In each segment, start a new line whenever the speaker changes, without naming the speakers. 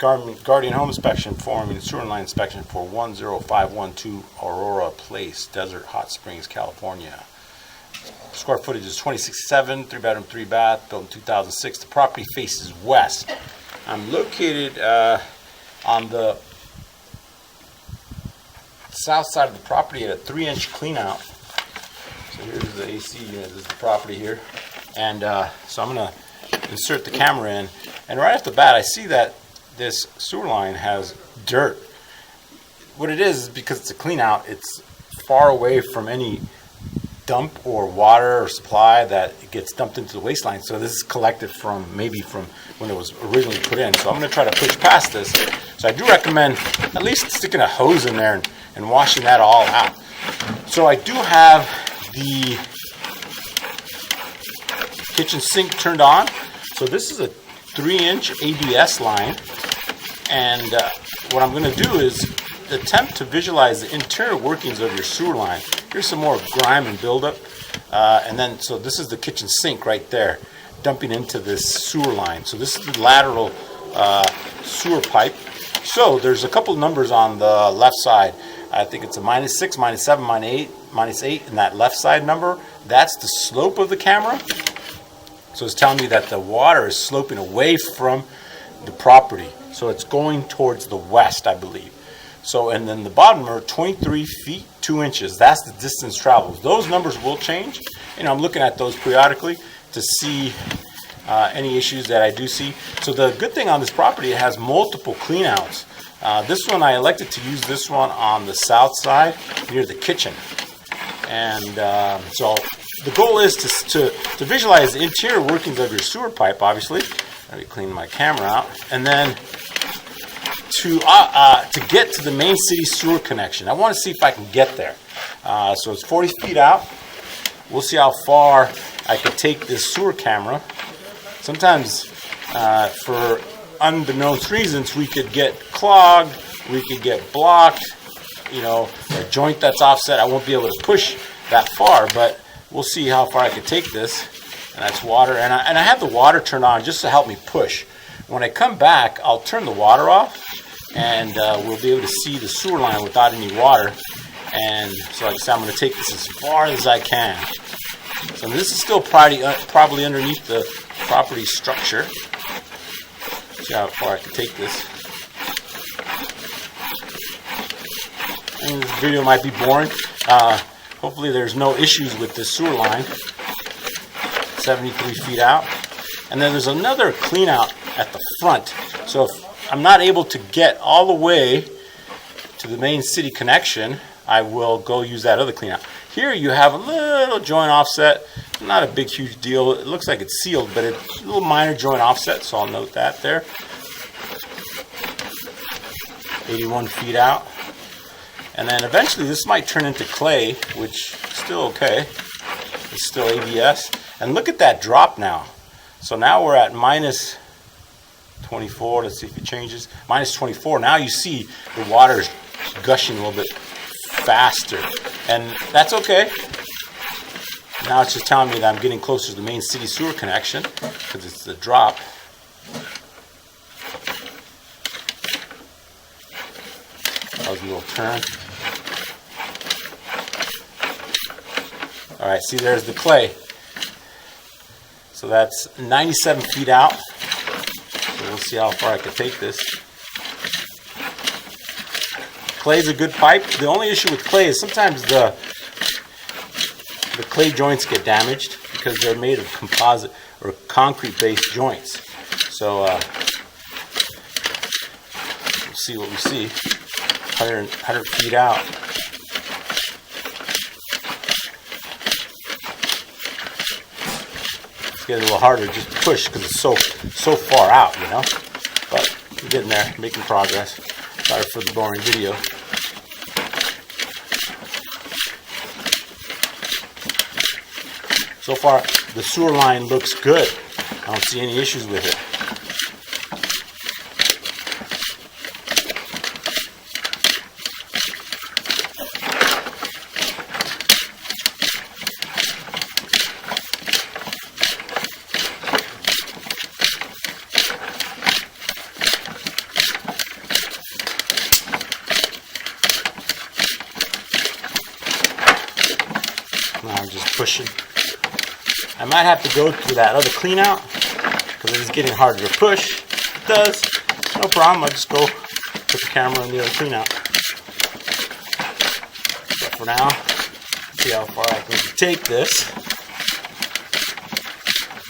Guardian Home Inspection form and sewer line inspection for 10512 Aurora Place, Desert Hot Springs, California. Square footage is 26.7, 3 bedroom, 3 bath, built in 2006. The property faces west. I'm located on the south side of the property at a 3-inch clean out. So here's the AC unit, this is the property here. And so I'm going to insert the camera in. And right off the bat, I see that this sewer line has dirt. What it is because it's a clean out, it's far away from any dump or water or supply that gets dumped into the waste line. So this is collected from maybe from when it was originally put in. So I'm going to try to push past this. So I do recommend at least sticking a hose in there and washing that all out. So I do have the kitchen sink turned on. So this is a 3-inch ABS line, and what I'm going to do is attempt to visualize the interior workings of your sewer line. Here's some more grime and buildup, and then so this is the kitchen sink right there, dumping into this sewer line. So this is the lateral sewer pipe. So there's a couple numbers on the left side. I think it's a -6, -7, -8, and that left side number, that's the slope of the camera. So it's telling me that the water is sloping away from the property. So it's going towards the west, I believe. So, and then the bottom are 23 feet, 2 inches. That's the distance traveled. Those numbers will change. You know, I'm looking at those periodically to see any issues that I do see. So the good thing on this property, it has multiple cleanouts. This one, I elected to use this one on the south side near the kitchen. And so the goal is to visualize the interior workings of your sewer pipe, obviously. Let me clean my camera out. And then to get to the main city sewer connection. I want to see if I can get there. So it's 40 feet out. We'll see how far I could take this sewer camera. Sometimes for unbeknownst reasons, we could get clogged, we could get blocked, you know, a joint that's offset. I won't be able to push that far, but we'll see how far I can take this. And that's water, and I have the water turned on just to help me push. When I come back, I'll turn the water off, and we'll be able to see the sewer line without any water. And so like I said, I'm going to take this as far as I can. So this is still probably underneath the property structure. See how far I can take this. And this video might be boring. Hopefully there's no issues with this sewer line. 73 feet out. And then there's another clean out at the front. So if I'm not able to get all the way to the main city connection, I will go use that other clean out. Here you have a little joint offset. Not a big huge deal. It looks like it's sealed, but it's a little minor joint offset, so I'll note that there. 81 feet out. And then eventually this might turn into clay, which is still okay. It's still ABS. And look at that drop now. So now we're at minus 24. Let's see if it changes. Minus 24. Now you see the water is gushing a little bit faster. And that's okay. Now it's just telling me that I'm getting closer to the main city sewer connection because it's the drop. That was a little turn. Alright, see there's the clay. So that's 97 feet out. So we'll see how far I can take this. Clay is a good pipe. The only issue with clay is sometimes the clay joints get damaged because they're made of composite or concrete-based joints. So we'll see what we see. 100 feet out. It's getting a little harder just to push because it's so far out, you know. But we're getting there, making progress. Sorry for the boring video. So far, the sewer line looks good. I don't see any issues with it. pushing. I might have to go through that other clean out because it's getting harder to push. It does. No problem. I'll just go put the camera in the other clean out. But for now, see how far I can take this.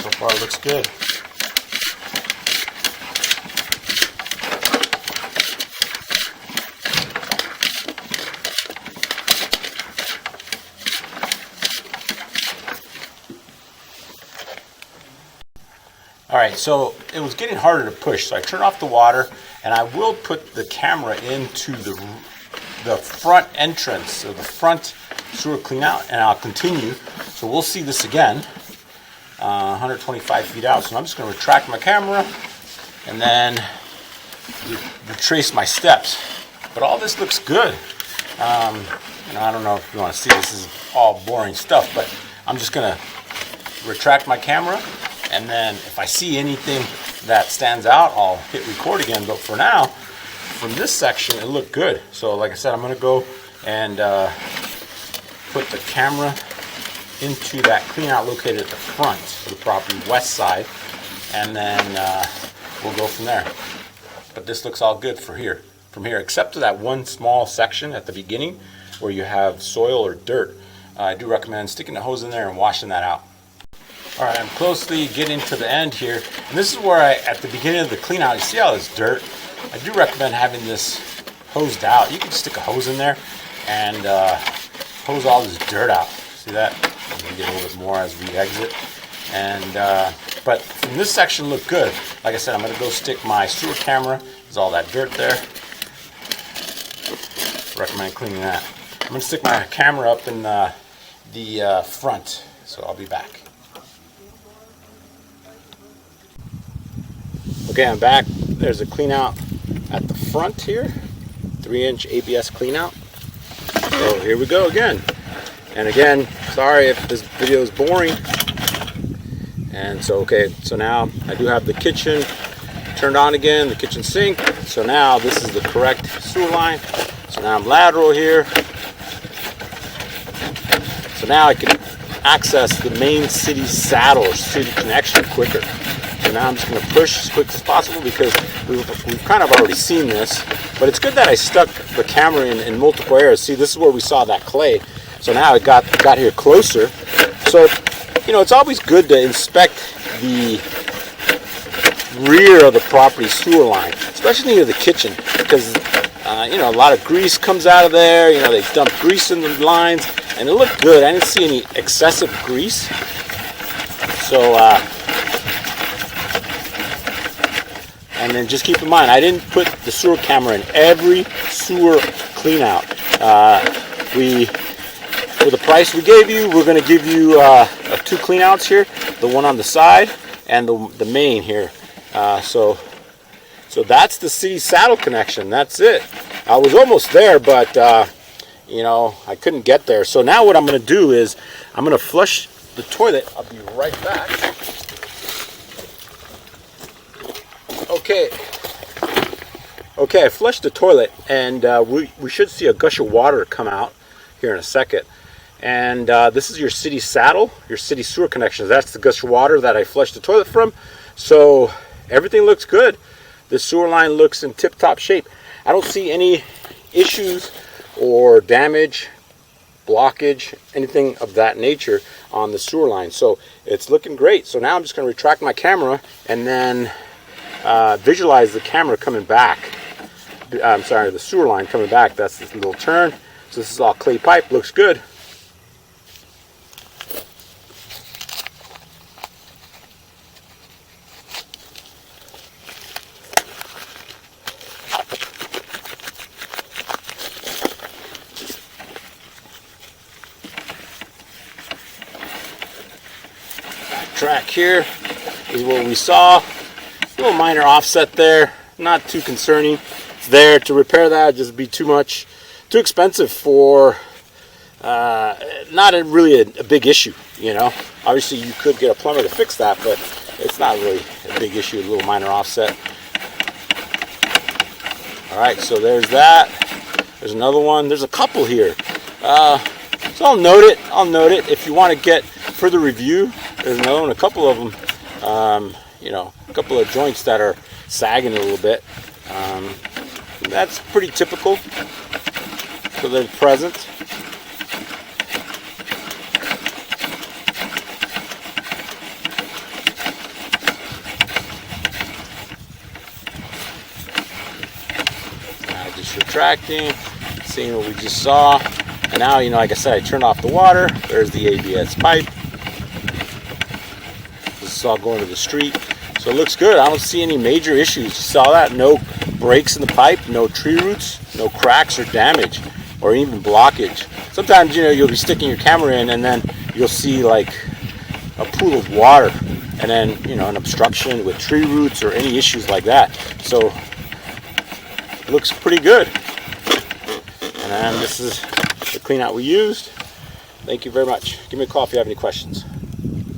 So far it looks good. Alright, so it was getting harder to push, so I turned off the water, and I will put the camera into the front entrance, or the front sewer cleanout, and I'll continue. So we'll see this again, 125 feet out. So I'm just going to retract my camera, and then retrace my steps. But all this looks good. I don't know if you want to see, this is all boring stuff, but I'm just going to retract my camera. And then if I see anything that stands out, I'll hit record again. But for now, from this section, it looked good. So like I said, I'm going to go and put the camera into that clean out located at the front of the property, west side. And then we'll go from there. But this looks all good from here, except to that one small section at the beginning where you have soil or dirt. I do recommend sticking the hose in there and washing that out. Alright, I'm closely getting to the end here, and this is where at the beginning of the clean out, you see all this dirt. I do recommend having this hosed out. You can stick a hose in there and hose all this dirt out. See that? We get a little bit more as we exit. And but from this section look good. Like I said, I'm going to go stick my sewer camera. There's all that dirt there. Recommend cleaning that. I'm going to stick my camera up in the front, so I'll be back. Okay, I'm back. There's a clean out at the front here, 3-inch ABS clean out. So here we go again. And again, sorry if this video is boring. And so, okay, so now I do have the kitchen turned on again, the kitchen sink. So now this is the correct sewer line. So now I'm lateral here. So now I can access the main city saddle or city connection quicker. So now I'm just going to push as quick as possible because we've kind of already seen this. But it's good that I stuck the camera in multiple areas. See, this is where we saw that clay. So now it got here closer. So, you know, it's always good to inspect the rear of the property sewer line, especially near the kitchen, because, you know, a lot of grease comes out of there. You know, they dump grease in the lines, and it looked good. I didn't see any excessive grease. So, and then just keep in mind, I didn't put the sewer camera in every sewer clean out. For the price we gave you, we're going to give you 2 clean outs here, the one on the side and the main here. So that's the city saddle connection. That's it. I was almost there, but you know, I couldn't get there. So now what I'm going to do is I'm going to flush the toilet. I'll be right back. Okay, I flushed the toilet, and we should see a gush of water come out here in a second. And this is your city saddle, your city sewer connections. That's the gush of water that I flushed the toilet from. So everything looks good. The sewer line looks in tip-top shape. I don't see any issues or damage, blockage, anything of that nature on the sewer line. So it's looking great. So now I'm just going to retract my camera and then visualize the camera coming back. I'm sorry, the sewer line coming back. That's this little turn. So this is all clay pipe. Looks good. Track here is what we saw. A little minor offset there, not too concerning. It's there. To repair that just be too expensive for not really a big issue, you know. Obviously you could get a plumber to fix that, but it's not really a big issue, a little minor offset. Alright, so there's that. There's another one. There's a couple here. So I'll note it. If you want to get further review, there's another one, a couple of them, a couple of joints that are sagging a little bit. That's pretty typical. So they're present. Just retracting, seeing what we just saw. And now, like I said, I turned off the water. There's the ABS pipe. This is all going to the street. So it looks good. I don't see any major issues. You saw that? No breaks in the pipe, no tree roots, no cracks or damage, or even blockage. Sometimes, you'll be sticking your camera in and then you'll see like a pool of water and then, an obstruction with tree roots or any issues like that. So it looks pretty good. And this is the clean out we used. Thank you very much. Give me a call if you have any questions.